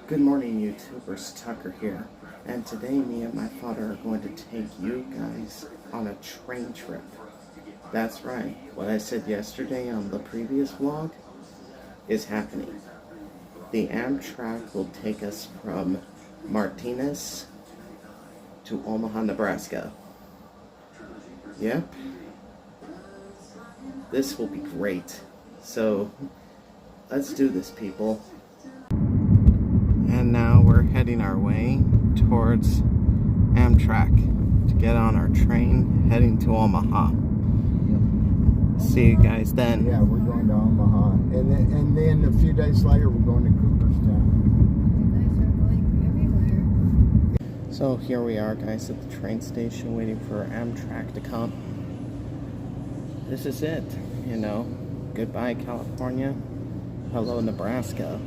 Good morning, YouTubers. Tucker here, and today me and my father are going to take you guys on a train trip. That's right, what I said yesterday on the previous vlog is happening. The Amtrak will take us from Martinez to Omaha, Nebraska. Yep. This will be great. So, let's do this, people. And now we're heading our way towards Amtrak to get on our train heading to Omaha. Yep. See you guys then. Yeah, we're going to Omaha. And then a few days later we're going to Cooperstown. You guys are going everywhere. So here we are, guys, at the train station waiting for Amtrak to come. This is it, you know. Goodbye, California. Hello, Nebraska.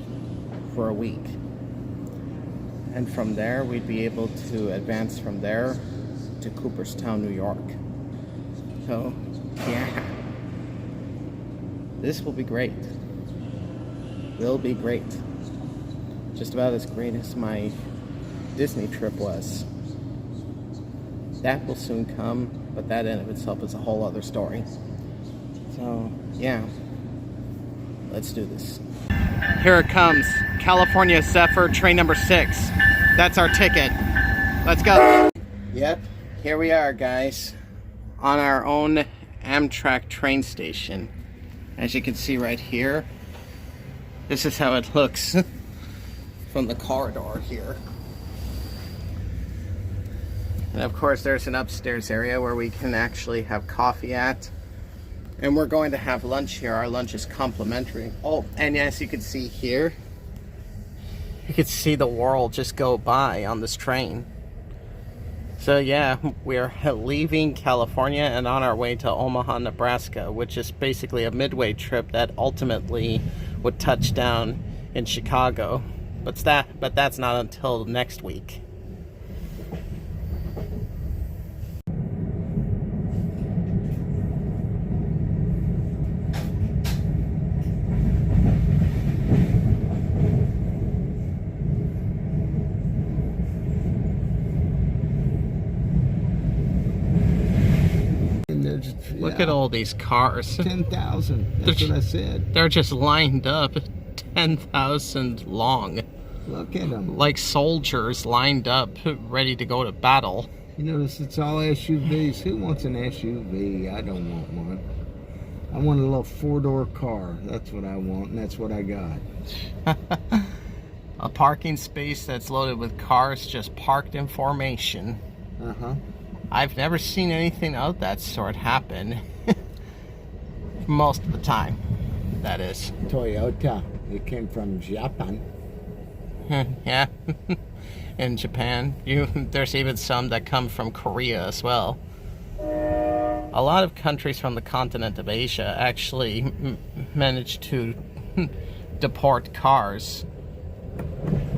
For a week. And from there, we'd be able to advance from there to Cooperstown, New York. So, yeah. This will be great. Will be great. Just about as great as my Disney trip was. That will soon come, but that in of itself is a whole other story. So, yeah. Let's do this. Here it comes. California Zephyr, train number 6. That's our ticket. Let's go. Yep, here we are, guys, on our own Amtrak train station. As you can see right here, this is how it looks from the corridor here. And of course, there's an upstairs area where we can actually have coffee at. And we're going to have lunch here. Our lunch is complimentary. Oh, and as you can see here, you can see the world just go by on this train. So yeah, we're leaving California and on our way to Omaha, Nebraska, which is basically a midway trip that ultimately would touch down in Chicago. But that's not until next week. Look at all these cars. 10,000. That's what I said. They're just lined up, 10,000 long. Look at them. Like soldiers lined up, ready to go to battle. You notice it's all SUVs. Who wants an SUV? I don't want one. I want a little 4-door car. That's what I want, and that's what I got. A parking space that's loaded with cars just parked in formation. Uh-huh. I've never seen anything of that sort happen. Most of the time, that is. Toyota. It came from Japan. Yeah. In Japan. There's even some that come from Korea as well. A lot of countries from the continent of Asia actually managed to deport cars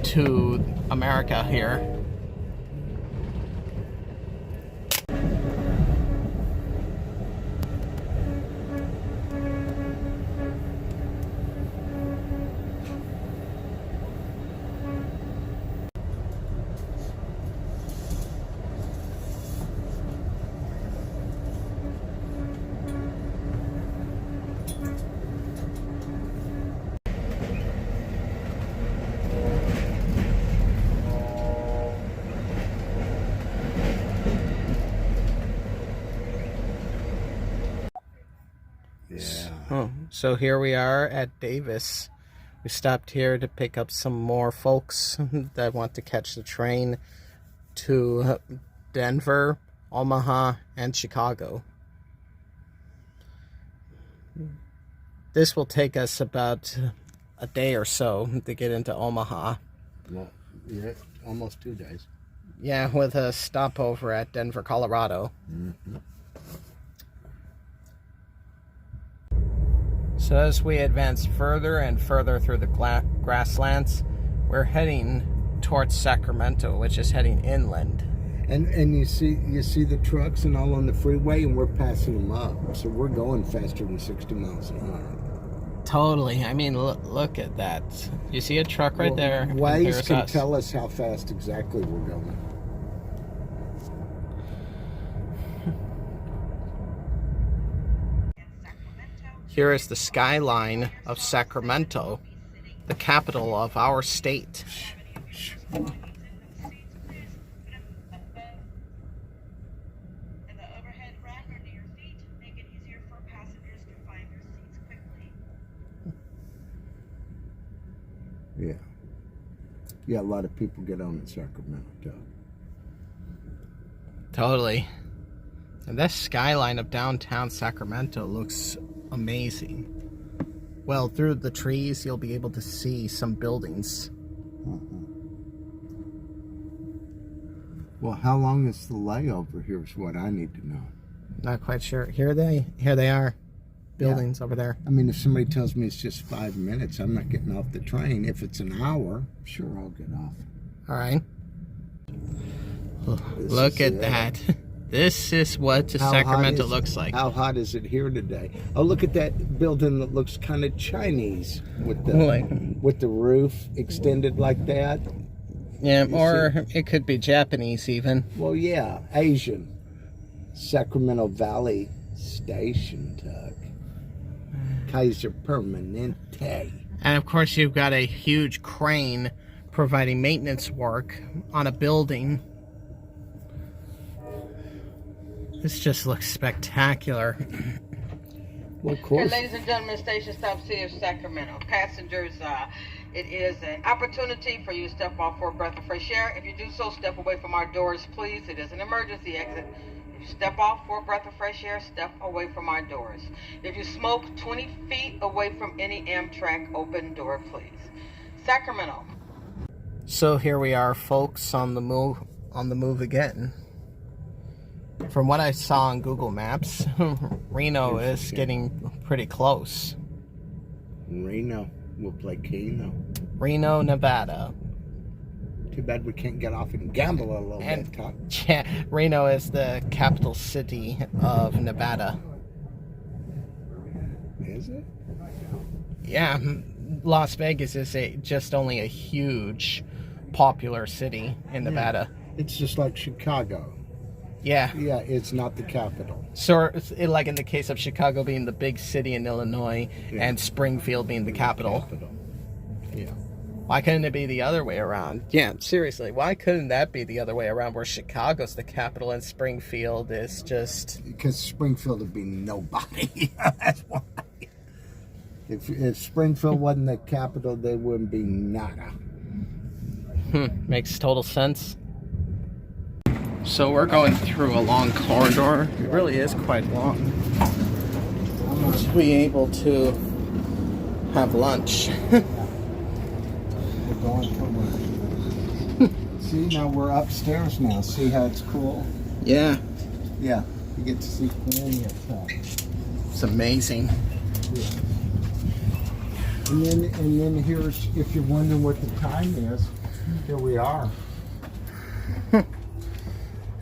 to America here. So here we are at Davis. We stopped here to pick up some more folks that want to catch the train to Denver, Omaha, and Chicago. This will take us about a day or so to get into Omaha. Well, yeah, almost 2 days. Yeah, with a stopover at Denver, Colorado. Mm-hmm. So as we advance further and further through the grasslands, we're heading towards Sacramento, which is heading inland. And you see the trucks and all on the freeway, and we're passing them up. So we're going faster than 60 miles an hour. Totally. I mean, look at that. You see a truck right there? and Waze here's can us. tell us how fast exactly we're going. Here is the skyline of Sacramento, the capital of our state. Yeah. Yeah, a lot of people get on in Sacramento. Totally. And this skyline of downtown Sacramento looks amazing. Well, through the trees, you'll be able to see some buildings. Well, how long is the layover here is what I need to know. Not quite sure. Here they are. Buildings over there. I mean, if somebody tells me it's just 5 minutes, I'm not getting off the train. If it's an hour, sure, I'll get off. All right. Look at that. This is what Sacramento looks like. How hot is it here today? Oh, look at that building that looks kind of Chinese with the roof extended like that. Yeah, or it could be Japanese even. Well, yeah, Asian. Sacramento Valley Station, Tuck. Kaiser Permanente. And of course, you've got a huge crane providing maintenance work on a building. This just looks spectacular. Well, of course. Ladies and gentlemen, station stop City of Sacramento. Passengers, it is an opportunity for you to step off for a breath of fresh air. If you do so, step away from our doors, please. It is an emergency exit. If you step off for a breath of fresh air, step away from our doors. If you smoke, 20 feet away from any Amtrak open door, please. Sacramento. So here we are, folks, on the move again. From what I saw on Google Maps, Reno is getting pretty close. Reno. We'll play Keno. Reno, Nevada. Too bad we can't get off and gamble a little bit, Todd. Yeah, Reno is the capital city of Nevada. Is it? Yeah, Las Vegas is just only a huge, popular city in Nevada. It's just like Chicago. Yeah. Yeah, it's not the capital. So, like in the case of Chicago being the big city in Illinois and Springfield being the capital. Yeah. Why couldn't it be the other way around? Yeah, seriously, why couldn't that be the other way around where Chicago's the capital and Springfield is just... Because Springfield would be nobody. That's why. If Springfield wasn't the capital, there wouldn't be nada. Makes total sense. So we're going through a long corridor. It really is quite long. Almost be able to have lunch. We're going somewhere. See, now we're upstairs now. See how it's cool? Yeah, Yeah, you get to see plenty of stuff. it's amazing. Yeah. And then here's, if you're wondering what the time is, here we are.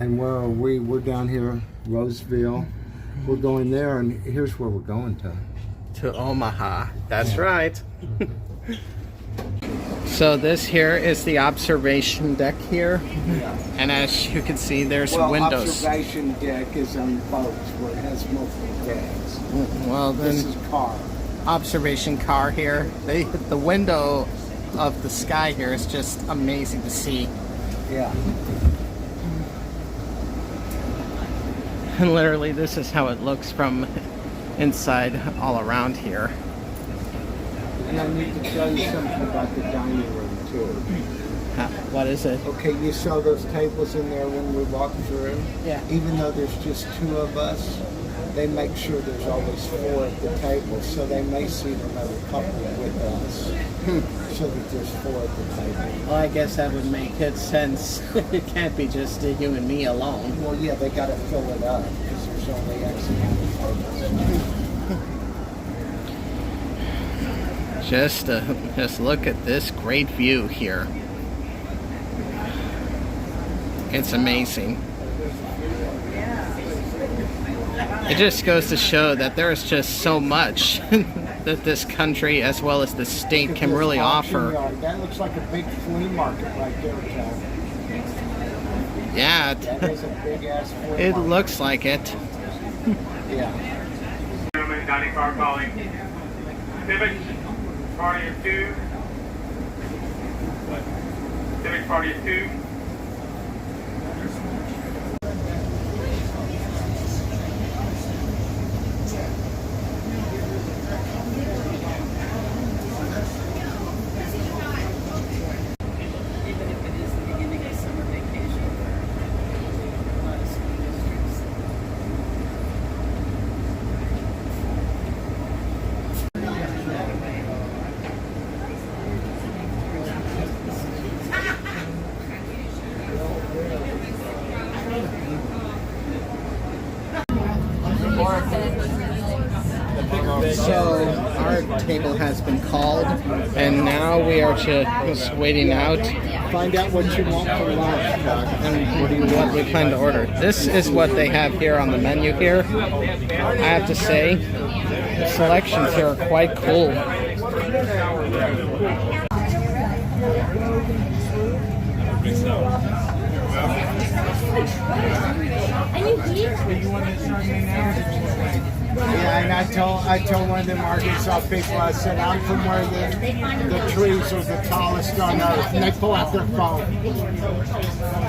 And where are we? We're down here, Roseville. We're going there, and here's where we're going to. To Omaha. That's right. So this here is the observation deck here. Yeah. And as you can see, there's Well, windows. observation deck is on boats where it has multiple decks. Well, This then is car. observation car here. The window of the sky here is just amazing to see. Yeah. And literally, this is how it looks from inside all around here. And I need to tell you something about the dining room, too. What is it? Okay, you saw those tables in there when we walked through? Yeah. Even though there's just two of us, they make sure there's always four at the table, so they may seat another couple with us, so that there's four at the table. Well, I guess that would make good sense. It can't be just you and me alone. Well, yeah, they got to fill it up, because there's only X amount of tables. Just look at this great view here. It's amazing. It just goes to show that there's just so much that this country as well as the state can really offer. That looks like a big flea market right there, Cal. Yeah, That is a big ass flea it market. looks like it. Yeah. Gentlemen, dining car calling. Civic, party of 2. Civic, party of 2. Even if it is the beginning of summer vacation for a lot of school districts. So our table has been called, and now we are just waiting out Find out what you want for lunch, Doug. and what we plan to order. This is what they have here on the menu here. I have to say, the selections here are quite cool. Yeah, and I told one of them Arkansas people, I said, I'm from where the trees are the tallest on earth. And they pull out their phone.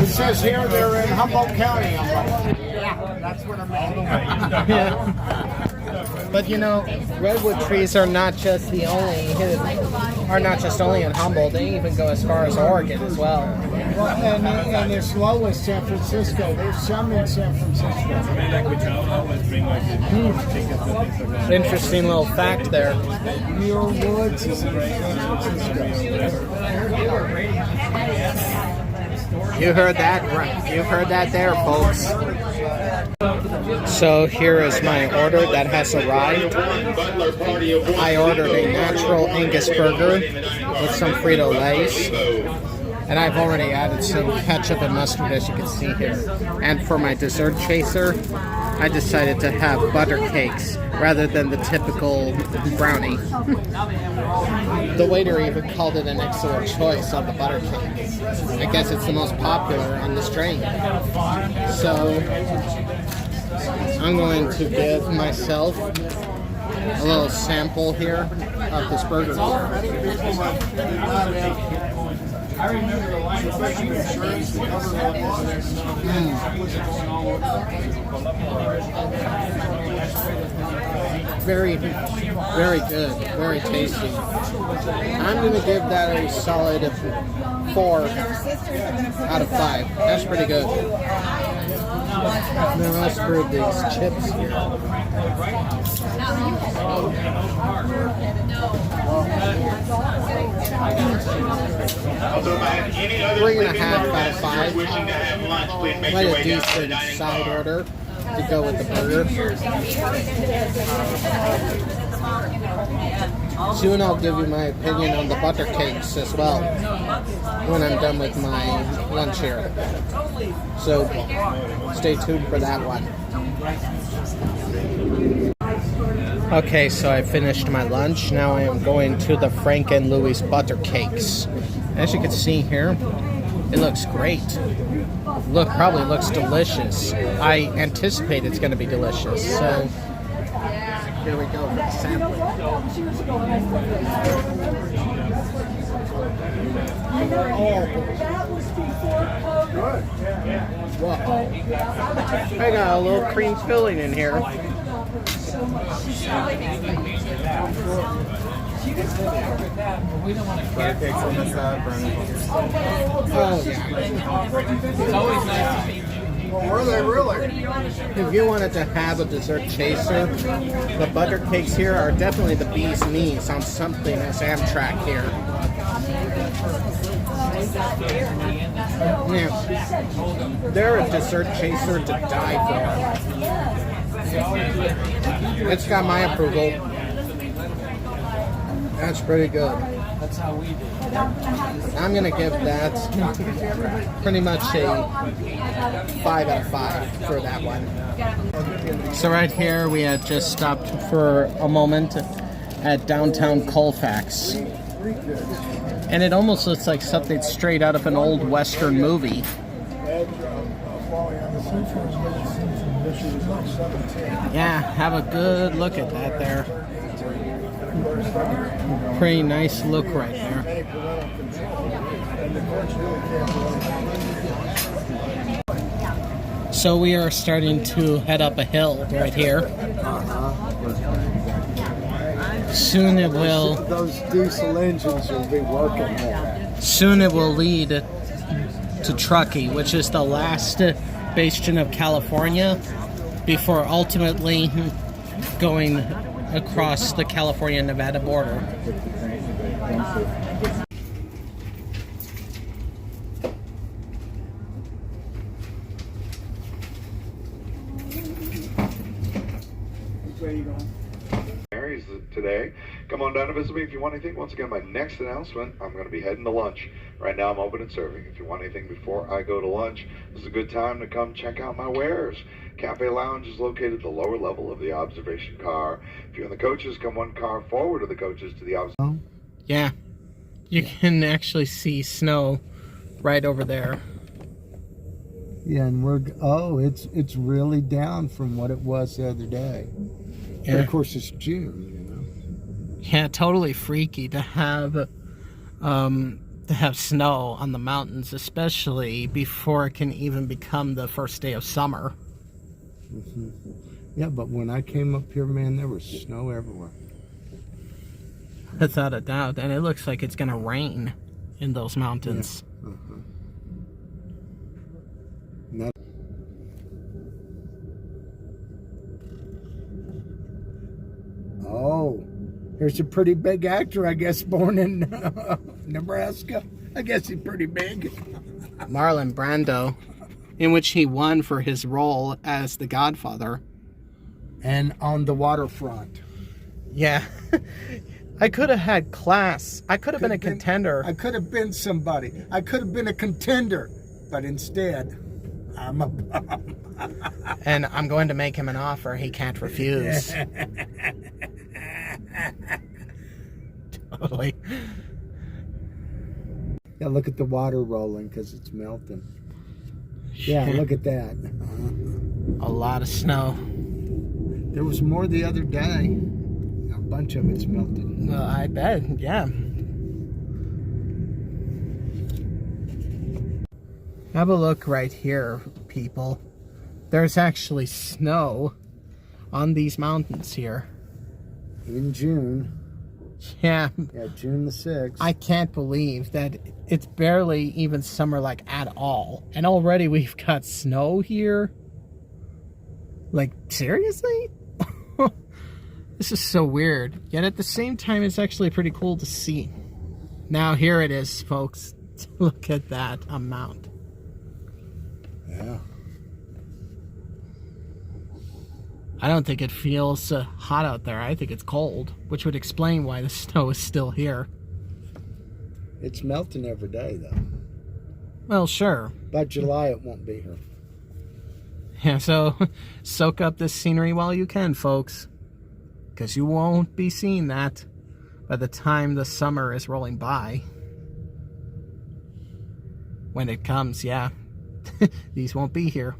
It says here they're in Humboldt County. I'm like, yeah, that's what I'm at. Yeah. But you know, redwood trees are not just only in Humboldt. They even go as far as Oregon as well. Well, and as low as San Francisco. There's some in San Francisco. Interesting little fact there. Muir Woods is in San Francisco. You heard that, right? You heard that there, folks. So here is my order that has arrived. I ordered a natural Angus burger with some Frito-Lays. And I've already added some ketchup and mustard, as you can see here. And for my dessert chaser, I decided to have butter cakes rather than the typical brownie. The waiter even called it an excellent choice on the butter cake. I guess it's the most popular on this train. So I'm going to give myself a little sample here of this burger. Very, very good, very tasty. I'm going to give that a solid 4 out of 5. That's pretty good. Now let's brew these chips here. 3.5 out of 5. Quite a decent side order to go with the burger. Soon I'll give you my opinion on the butter cakes as well when I'm done with my lunch here. So stay tuned for that one. Okay, so I finished my lunch. Now I am going to the Frank and Louis butter cakes. As you can see here, it looks great. Probably looks delicious. I anticipate it's going to be delicious. So here we go for the sampling. Whoa. I got a little cream filling in here. Oh, yeah. Were they really? If you wanted to have a dessert chaser, the butter cakes here are definitely the bee's knees on something as Amtrak here. Yeah. They're a dessert chaser to die for. It's got my approval. That's pretty good. That's how we do. I'm gonna give that pretty much a 5 out of 5 for that one. So right here we had just stopped for a moment at downtown Colfax. And it almost looks like something straight out of an old Western movie. Yeah, have a good look at that there. Pretty nice look right there. So we are starting to head up a hill right here. Soon it will. Those diesel engines will be working there. Soon it will lead to Truckee, which is the last bastion of California before ultimately going across the California-Nevada border. Today. Come on down and visit me if you want anything. Once again, my next announcement, I'm going to be heading to lunch. Right now I'm open and serving. If you want anything before I go to lunch, this is a good time to come check out my wares. Cafe Lounge is located at the lower level of the observation car. If you're in the coaches, come one car forward of the coaches to the observation. Yeah, you can actually see snow right over there. Yeah, and it's really down from what it was the other day. Yeah. But of course, it's June, you know. Yeah, totally freaky to have snow on the mountains, especially before it can even become the first day of summer. Mm-hmm. Yeah, but when I came up here, man, there was snow everywhere. Without a doubt, and it looks like it's gonna rain in those mountains. Yeah. Uh-huh. Oh, here's a pretty big actor, I guess, born in Nebraska. I guess he's pretty big. Marlon Brando, in which he won for his role as the Godfather. And on the waterfront. Yeah. I could have had class. I could have been a contender. I could have been somebody. I could have been a contender. But instead, I'm a bum. And I'm going to make him an offer he can't refuse. Totally. Yeah, look at the water rolling because it's melting. Yeah, look at that. A lot of snow. There was more the other day. A bunch of it's melted. Well, I bet, yeah. Have a look right here, people. There's actually snow on these mountains here. In June. Yeah. Yeah, June the 6th. I can't believe that it's barely even summer-like at all. And already we've got snow here. Like, seriously? This is so weird. Yet at the same time, it's actually pretty cool to see. Now, here it is, folks. Look at that amount. Yeah. I don't think it feels hot out there. I think it's cold, which would explain why the snow is still here. It's melting every day, though. Well, sure. By July, it won't be here. Yeah, so soak up this scenery while you can, folks. Because you won't be seeing that by the time the summer is rolling by. When it comes, yeah. These won't be here.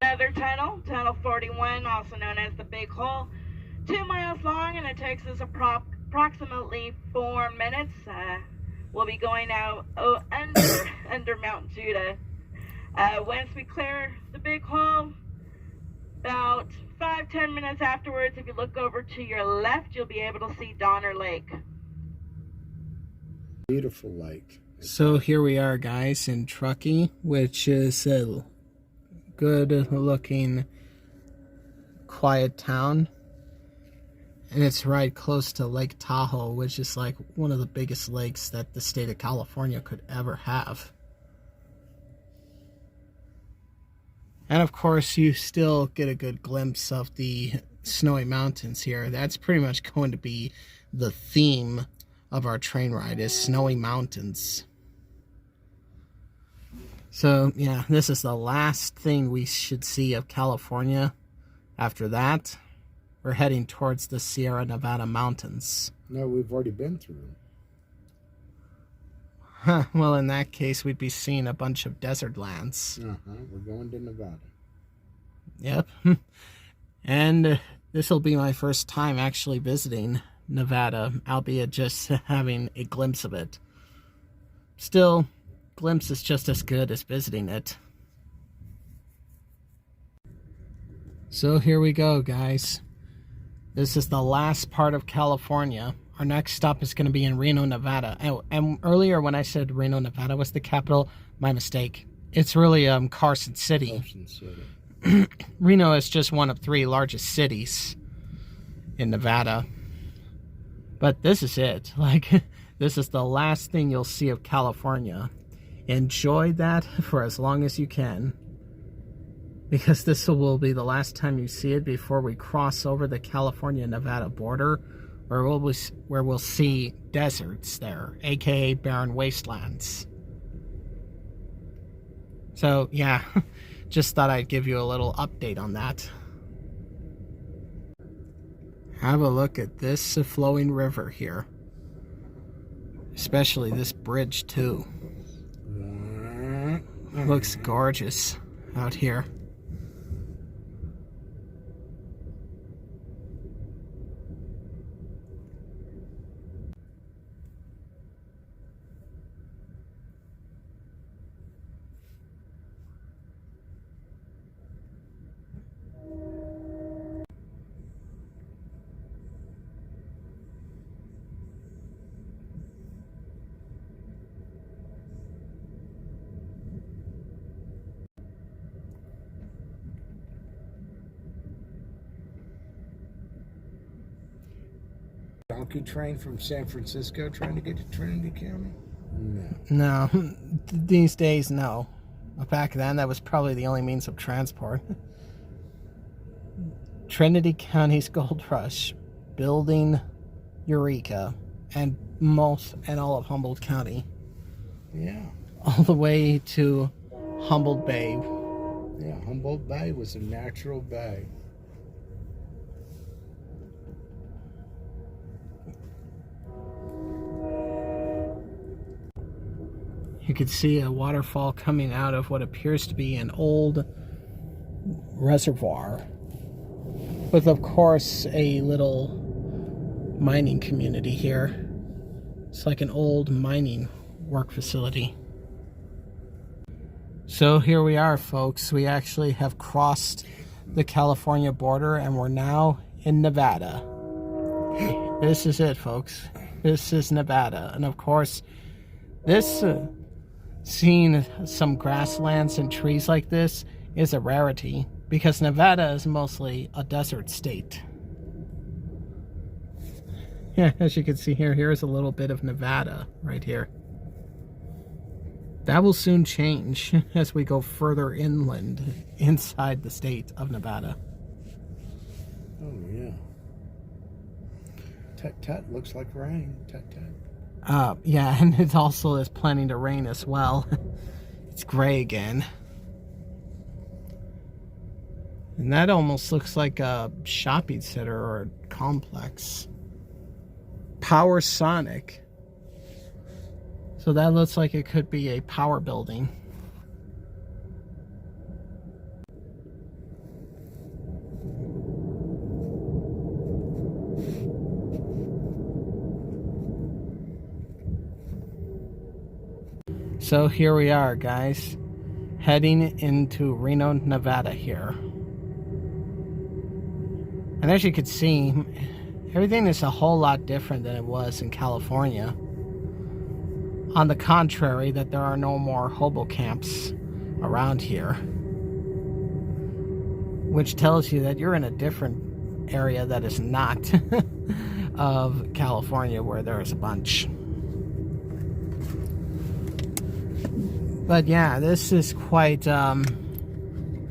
Another tunnel, Tunnel 41, also known as the Big Hole, 2 miles long, and it takes us approximately 4 minutes. We'll be going out under Mount Judah. Once we clear the Big Hole, about 5-10 minutes afterwards, if you look over to your left, you'll be able to see Donner Lake. Beautiful lake. So here we are, guys, in Truckee, which is a good-looking, quiet town. And it's right close to Lake Tahoe, which is like one of the biggest lakes that the state of California could ever have. And of course, you still get a good glimpse of the snowy mountains here. That's pretty much going to be the theme of our train ride is snowy mountains. So, yeah, this is the last thing we should see of California. After that, we're heading towards the Sierra Nevada mountains. No, we've already been through. Huh, well, in that case, we'd be seeing a bunch of desert lands. We're going to Nevada. Yep. And this will be my first time actually visiting Nevada, albeit just having a glimpse of it. Still, glimpse is just as good as visiting it. So here we go, guys. This is the last part of California. Our next stop is going to be in Reno, Nevada. And earlier when I said Reno, Nevada was the capital, my mistake. It's really Carson City. Carson City. Reno is just one of 3 largest cities in Nevada. But this is it. Like, this is the last thing you'll see of California. Enjoy that for as long as you can, because this will be the last time you see it before we cross over the California-Nevada border, where we'll see deserts there, aka barren wastelands. So yeah, just thought I'd give you a little update on that. Have a look at this flowing river here, especially this bridge too. Looks gorgeous out here. Donkey train from San Francisco trying to get to Trinity County? No, these days, no. Back then, that was probably the only means of transport. Trinity County's Gold Rush, building Eureka, and all of Humboldt County. Yeah. All the way to Humboldt Bay. Yeah, Humboldt Bay was a natural bay. You could see a waterfall coming out of what appears to be an old reservoir, with of course a little mining community here. It's like an old mining work facility. So here we are, folks. We actually have crossed the California border and we're now in Nevada. This is it, folks. This is Nevada. And of course, this seeing some grasslands and trees like this is a rarity, because Nevada is mostly a desert state. Yeah, as you can see here, here's a little bit of Nevada right here. That will soon change as we go further inland inside the state of Nevada. Oh yeah. Tut tut, looks like rain. Tut tut. Yeah, and it also is planning to rain as well. It's gray again. And that almost looks like a shopping center or a complex. Power Sonic. So that looks like it could be a power building. So here we are, guys, heading into Reno, Nevada here. And as you can see, everything is a whole lot different than it was in California. On the contrary, that there are no more hobo camps around here, which tells you that you're in a different area that is not of California, where there is a bunch. But yeah, this is quite a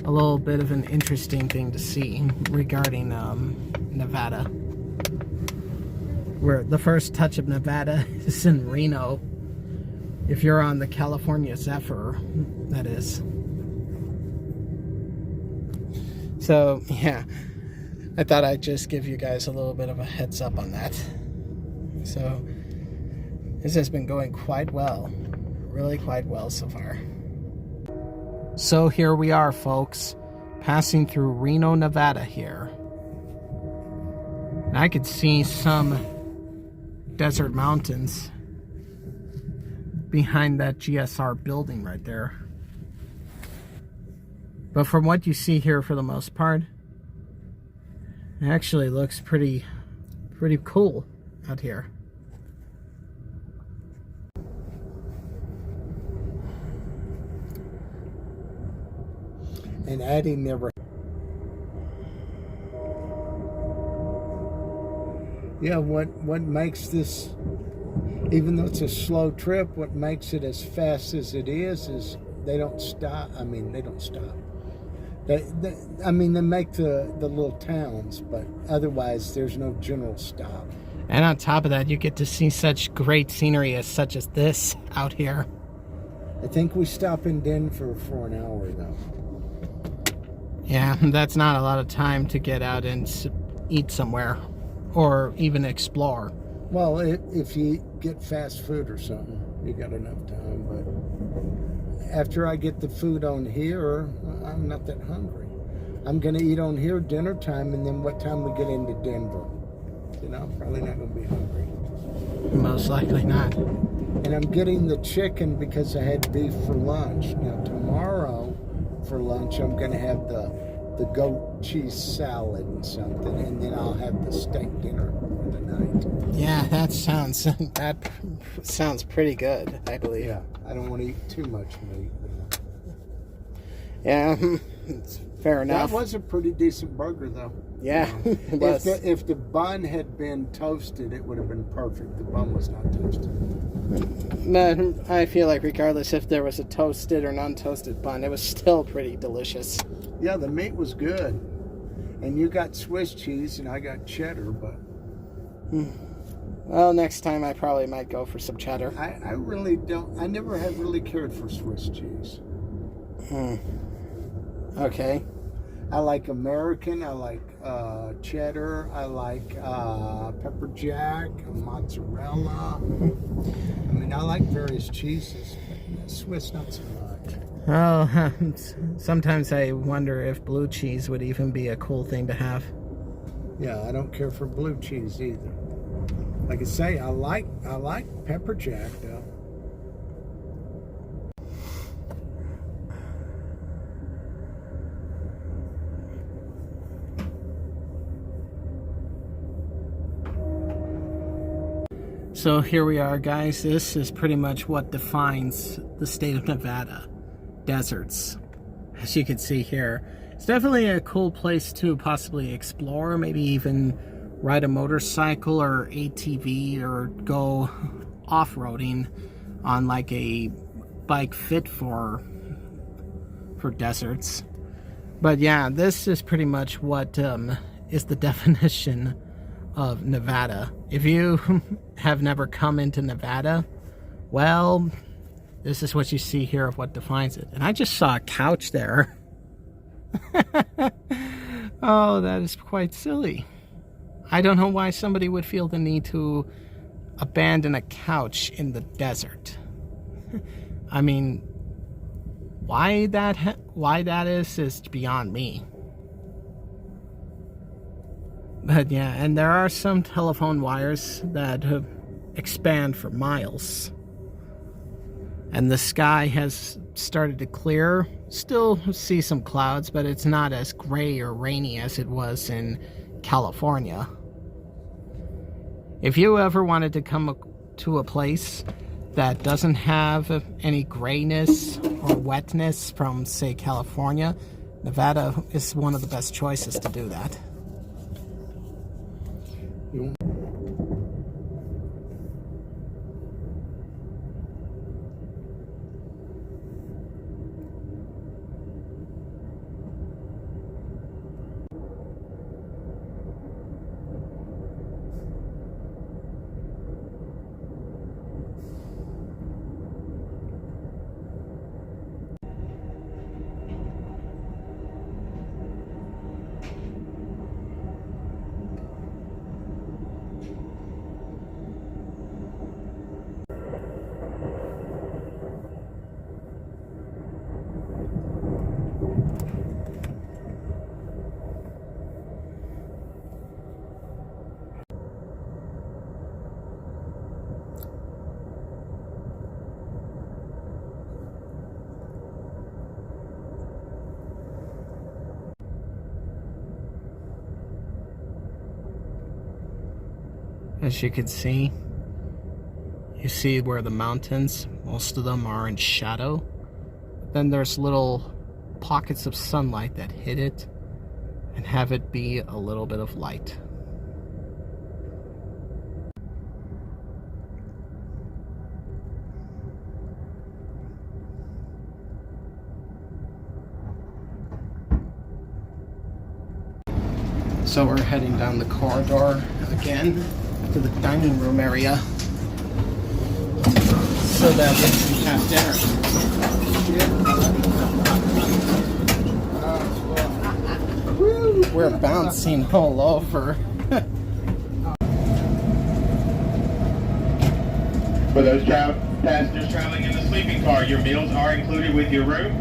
little bit of an interesting thing to see regarding Nevada. where the first touch of Nevada is in Reno. If you're on the California Zephyr, that is. So, yeah, I thought I'd just give you guys a little bit of a heads up on that. So, this has been going quite well. Really quite well so far. So here we are, folks, passing through Reno, Nevada here. And I could see some desert mountains behind that GSR building right there. But from what you see here, for the most part, it actually looks pretty cool out here. And Addie never. Yeah, what makes this, even though it's a slow trip, what makes it as fast as it is they don't stop. I mean, they don't stop. They make the little towns, but otherwise there's no general stop. And on top of that, you get to see such great scenery such as this out here. I think we stop in Denver for an hour, though. Yeah, that's not a lot of time to get out and eat somewhere or even explore. Well, if you get fast food or something, you got enough time. But after I get the food on here, I'm not that hungry. I'm going to eat on here dinner time, and then what time we get into Denver? You know, probably not going to be hungry. Most likely not. And I'm getting the chicken because I had beef for lunch. Now, tomorrow for lunch, I'm going to have the goat cheese salad and something, and then I'll have the steak dinner for the night. Yeah, that sounds pretty good, I believe. Yeah, I don't want to eat too much meat. Yeah, it's fair enough. That was a pretty decent burger, though. Yeah, it was. If the bun had been toasted, it would have been perfect. The bun was not toasted. But I feel like regardless if there was a toasted or non-toasted bun, it was still pretty delicious. Yeah, the meat was good. And you got Swiss cheese and I got cheddar, but... Well, next time I probably might go for some cheddar. I really don't... I never have really cared for Swiss cheese. Okay. I like American, I like cheddar, I like pepper jack, mozzarella. I mean, I like various cheeses, but Swiss not so much. Oh, sometimes I wonder if blue cheese would even be a cool thing to have. Yeah, I don't care for blue cheese either. Like I say, I like pepper jack though. So here we are, guys. This is pretty much what defines the state of Nevada. Deserts. As you can see here. It's definitely a cool place to possibly explore, maybe even ride a motorcycle or ATV or go off-roading on like a bike fit for deserts. But yeah, this is pretty much what is the definition of Nevada. If you have never come into Nevada, well, this is what you see here of what defines it. And I just saw a couch there. Oh, that is quite silly. I don't know why somebody would feel the need to abandon a couch in the desert. I mean, why that is beyond me. But yeah, and there are some telephone wires that expand for miles. And the sky has started to clear. Still see some clouds, but it's not as gray or rainy as it was in California. If you ever wanted to come to a place that doesn't have any grayness or wetness from, say, California, Nevada is one of the best choices to do that. As you can see, you see where the mountains, most of them are in shadow. Then there's little pockets of sunlight that hit it and have it be a little bit of light. So we're heading down the corridor again to the dining room area so that we can have dinner. We're bouncing all over. For those passengers traveling in the sleeping car, your meals are included with your room.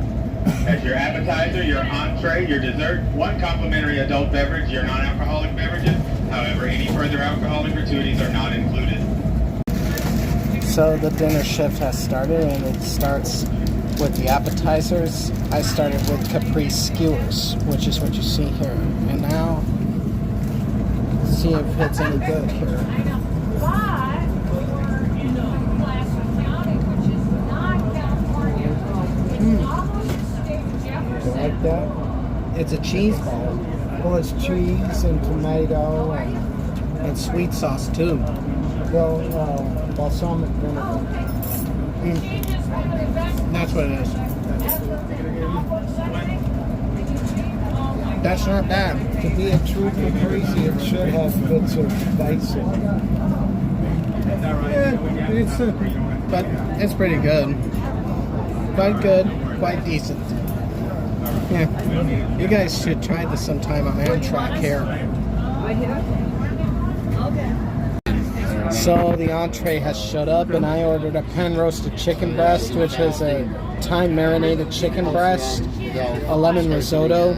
As your appetizer, your entree, your dessert, one complimentary adult beverage, your non-alcoholic beverages. However, any further alcoholic gratuities are not included. So the dinner shift has started, and it starts with the appetizers. I started with caprese skewers, which is what you see here. And now, see if it's any good here. You like that? It's a cheese ball. Well, it's cheese and tomato And sweet sauce too. balsamic vinegar. That's what it is. That's not bad. To be a true caprese, it should have bits of basil. But it's pretty good. Quite good, quite decent. Yeah, you guys should try this sometime on Amtrak here. So the entree has showed up, and I ordered a pan-roasted chicken breast, which is a thyme-marinated chicken breast, a lemon risotto,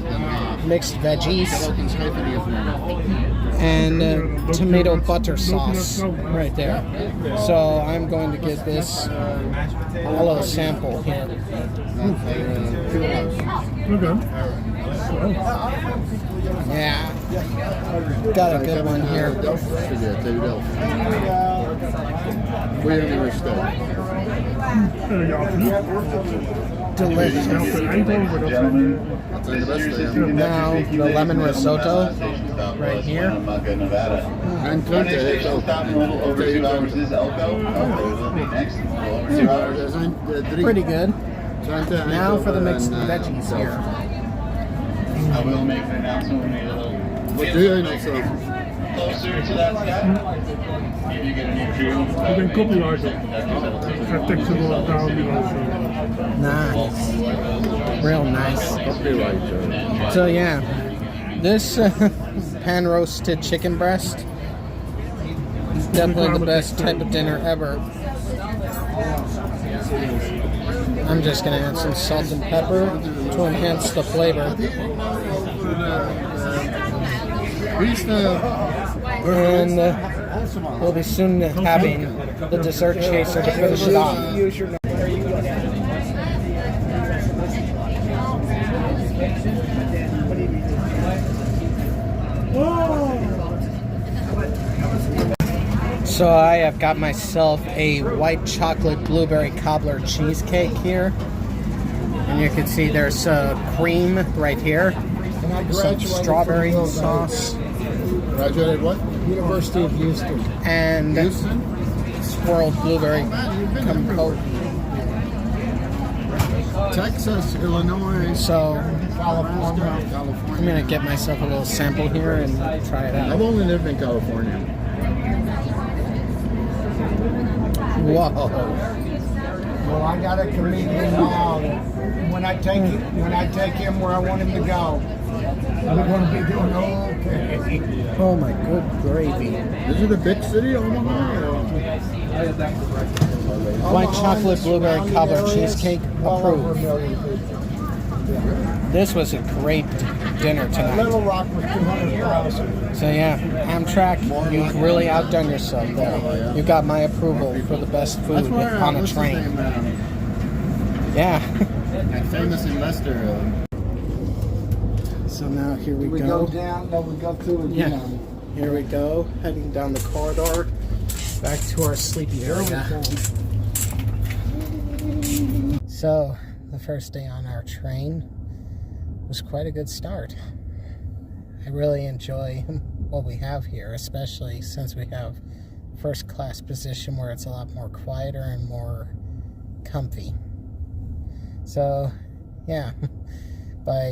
mixed veggies, and tomato butter sauce right there. So I'm going to give this a little sample here. Yeah, got a good one here. Delicious. Now the lemon risotto right here. Pretty good. Now for the mixed veggies here. I will make an announcement when we get a little closer to that step. Maybe you get a new crew. You can copyright it. That takes a lot down, Nice. Real nice. So yeah, this pan roasted chicken breast is definitely the best type of dinner ever. I'm just gonna add some salt and pepper to enhance the flavor. And we'll be soon having the dessert chaser to finish it off. So I have got myself a white chocolate blueberry cobbler cheesecake here. And you can see there's cream right here. Some strawberry sauce. Graduated what? University of Houston. And swirled blueberry compote. Texas, Illinois, So California. I'm going to get myself a little sample here and try it out. I've only lived in California. Whoa. Well, I got a comedian now. When I take him where I want him to go, we're going to be doing okay. Oh my good gravy. Is it a big city, Omaha? White chocolate blueberry cobbler cheesecake approved. This was a great dinner tonight. Little Rock was 200,000. So yeah, Amtrak, you've really outdone yourself there. You got my approval for the best food on a train. Yeah. That famous investor. So now here we We go. go down, no, we go through again. Here we go, heading down the corridor back to our sleeping area. So, the first day on our train was quite a good start. I really enjoy what we have here, especially since we have first class position where it's a lot more quieter and more comfy. So, yeah, by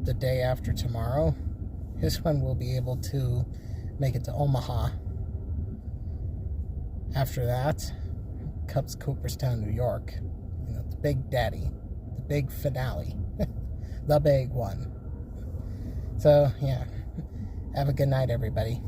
the day after tomorrow, this one will be able to make it to Omaha. After that comes Cooperstown, New York. You know, the big daddy, the big finale, the big one. So, yeah, have a good night, everybody.